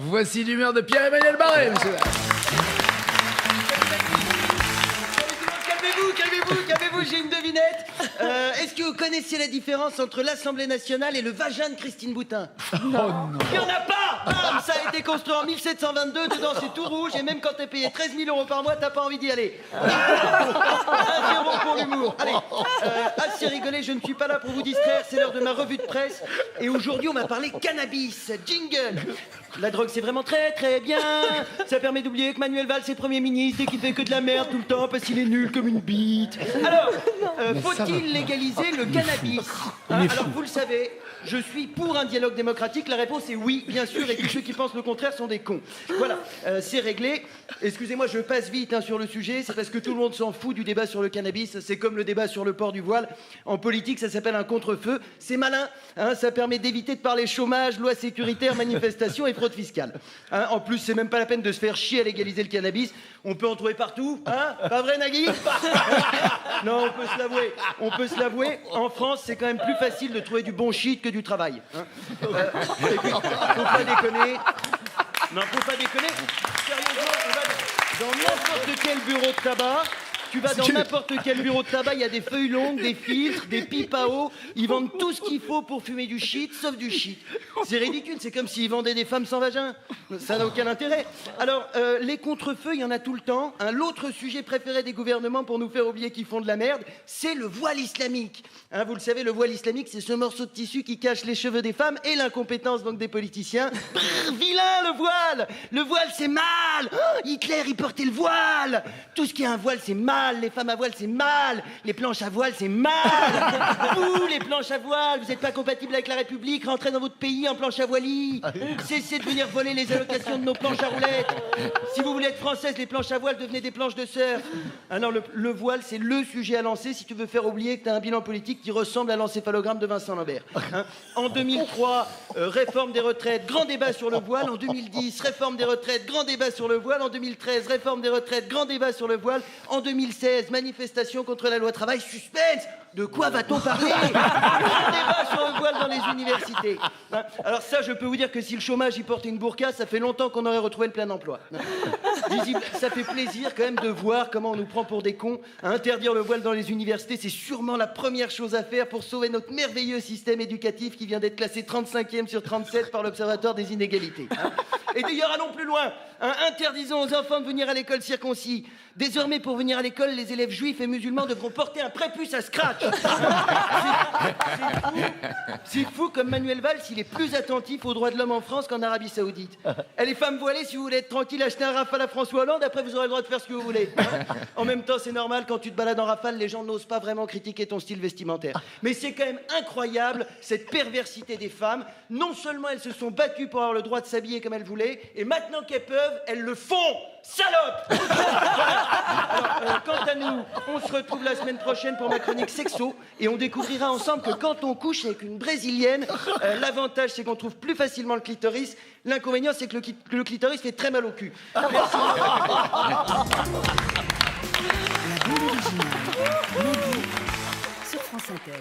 Voici l'humeur de Pierre-Emmanuel Barré, monsieur. Calmez-vous, j'ai une devinette. Est-ce que vous connaissez la différence entre l'Assemblée nationale et le vagin de Christine Boutin? Non. Il n'y en a pas. Bam, ça a été construit en 1722, dedans c'est tout rouge, et même quand t'es payé 13 000 € par mois, t'as pas envie d'y aller. 1-0 pour l'humour. Allez, assez rigolé, je ne suis pas là pour vous distraire, c'est l'heure de ma revue de presse. Et aujourd'hui, on m'a parlé cannabis. Jingle. La drogue, c'est vraiment très très bien. Ça permet d'oublier que Manuel Valls est Premier ministre et qu'il fait que de la merde tout le temps parce qu'il est nul comme une bite. Alors, faut-il légaliser le cannabis? Alors, vous le savez, je suis pour un dialogue démocratique. La réponse est oui, bien sûr, et tous ceux qui pensent le contraire sont des cons. Voilà, c'est réglé. Excusez-moi, je passe vite sur le sujet. C'est parce que tout le monde s'en fout du débat sur le cannabis. C'est comme le débat sur le port du voile. En politique, ça s'appelle un contre-feu. C'est malin, ça permet d'éviter de parler chômage, loi sécuritaire, manifestation et fraude fiscale. En plus, c'est même pas la peine de se faire chier à légaliser le cannabis. On peut en trouver partout, Pas vrai, Nagui? Non, on peut se l'avouer. En France, c'est quand même plus facile de trouver du bon shit que du travail. Et puis, faut pas déconner. Non, faut pas déconner. Sérieusement, on va dans n'importe quel bureau de tabac. Tu vas dans n'importe quel bureau de tabac, il y a des feuilles longues, des filtres, des pipes à eau. Ils vendent tout ce qu'il faut pour fumer du shit, sauf du shit. C'est ridicule, c'est comme s'ils vendaient des femmes sans vagin. Ça n'a aucun intérêt. Alors, les contre-feux, il y en a tout le temps. L'autre sujet préféré des gouvernements pour nous faire oublier qu'ils font de la merde, c'est le voile islamique. Vous le savez, le voile islamique, c'est ce morceau de tissu qui cache les cheveux des femmes et l'incompétence donc des politiciens. Brrr, vilain le voile! Le voile, c'est mal! Hitler, il portait le voile! Tout ce qui a un voile, c'est mal! Les femmes à voile, c'est mal. Les planches à voile, c'est mal. Vous, les planches à voile, vous n'êtes pas compatibles avec la République. Rentrez dans votre pays en planche à voilier. Cessez de venir voler les allocations de nos planches à roulettes. Si vous voulez être française, les planches à voile, devenez des planches de surf. Non, le voile, c'est le sujet à lancer si tu veux faire oublier que tu as un bilan politique qui ressemble à l'encéphalogramme de Vincent Lambert. En 2003, réforme des retraites, grand débat sur le voile. En 2010, réforme des retraites, grand débat sur le voile. En 2013, réforme des retraites, grand débat sur le voile. En 2016, manifestation contre la loi travail, suspense. De quoi va-t-on parler? Un débat sur le voile dans les universités. Alors ça, je peux vous dire que si le chômage y portait une burqa, ça fait longtemps qu'on aurait retrouvé le plein emploi. Ça fait plaisir quand même de voir comment on nous prend pour des cons. Interdire le voile dans les universités, c'est sûrement la première chose à faire pour sauver notre merveilleux système éducatif qui vient d'être classé 35e sur 37 par l'Observatoire des inégalités. Et d'ailleurs, allons plus loin. Interdisons aux enfants de venir à l'école circoncis. Désormais, pour venir à l'école, les élèves juifs et musulmans devront porter un prépuce à scratch. C'est fou comme Manuel Valls, il est plus attentif aux droits de l'homme en France qu'en Arabie Saoudite. Les femmes voilées, si vous voulez être tranquille, achetez un Rafale à François Hollande, après vous aurez le droit de faire ce que vous voulez. En même temps, c'est normal, quand tu te balades en Rafale, les gens n'osent pas vraiment critiquer ton style vestimentaire. Mais c'est quand même incroyable, cette perversité des femmes. Non seulement elles se sont battues pour avoir le droit de s'habiller comme elles voulaient, et maintenant qu'elles peuvent, elles le font. Salope. Alors, quant à nous, on se retrouve la semaine prochaine pour ma chronique sexo et on découvrira ensemble que quand on couche avec une brésilienne, l'avantage c'est qu'on trouve plus facilement le clitoris. L'inconvénient c'est que le clitoris fait très mal au cul. Merci. La bande originale, Mehdi, sur France Inter.